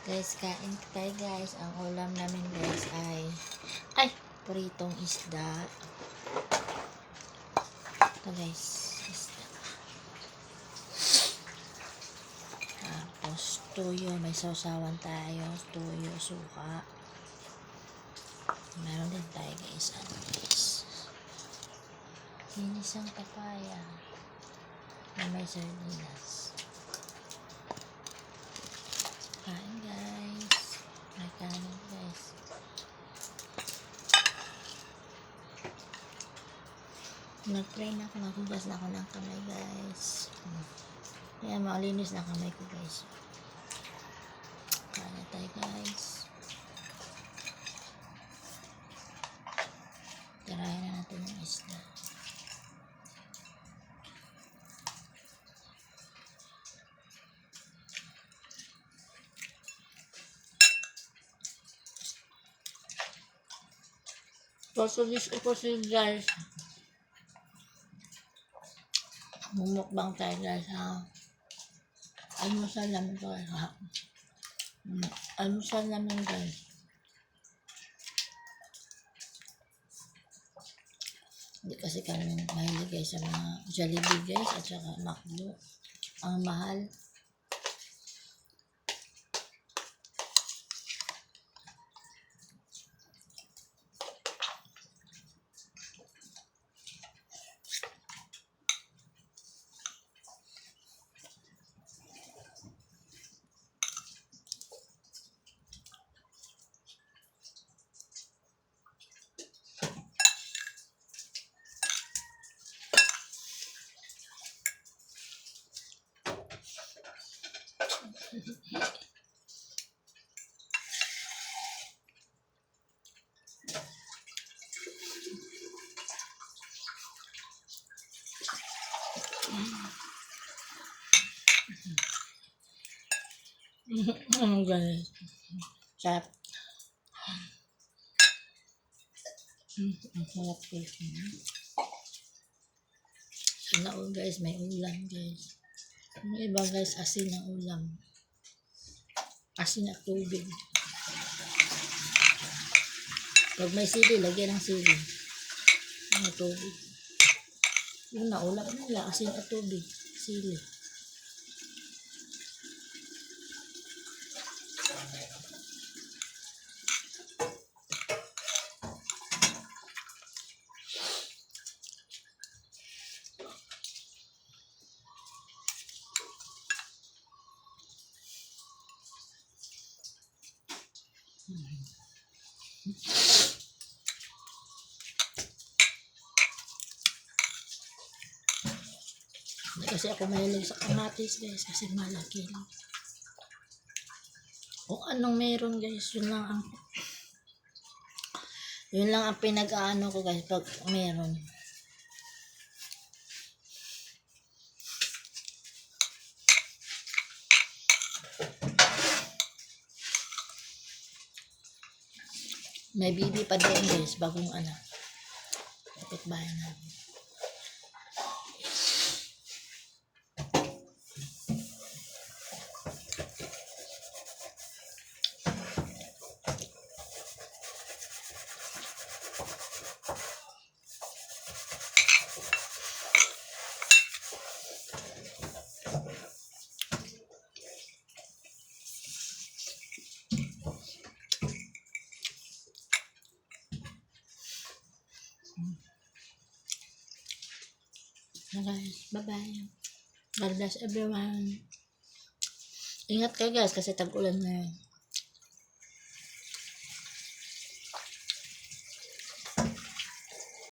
Guys, kain tayo guys. Ang ulam namin guys ay pritong isda. Ito guys, isda. Tapos tuyo, may sausawan tayo. Tuyo, suka. Meron din tayo guys. Ano guys? Sinisang papaya na may sardinas. Kain guys. May kanin guys. Nag-try na ako. Nagugas na ako ng kamay guys. Kaya malinis na kamay ko guys. Kain na tayo guys. Tirahin na natin yung isda. Pasulis ko kasi guys. Mumukbang tayo guys ha. Almusal namin to ha. Almusal namin guys. Hindi kasi kami mahilig guys sa mga Jollibee guys at saka McDo. Ang mahal. Guys. Sarap. Ang sarap guys. Sana all guys, may ulam guys. Yung iba guys, asin ang ulam. Asin at tubig. Pag may sili, lagyan ng sili. May tubig. Yung naulam nila, asin at tubig. Sili. Kasi ako mahilig sa kamatis guys kasi malaki. Kung anong meron guys, yun lang ang pinag-aano ko guys pag meron. May bibi pa din guys, bagong anak. Kapitbahay namin. Guys, bye-bye. God bless everyone. Ingat kayo guys kasi tag-ulan na yun.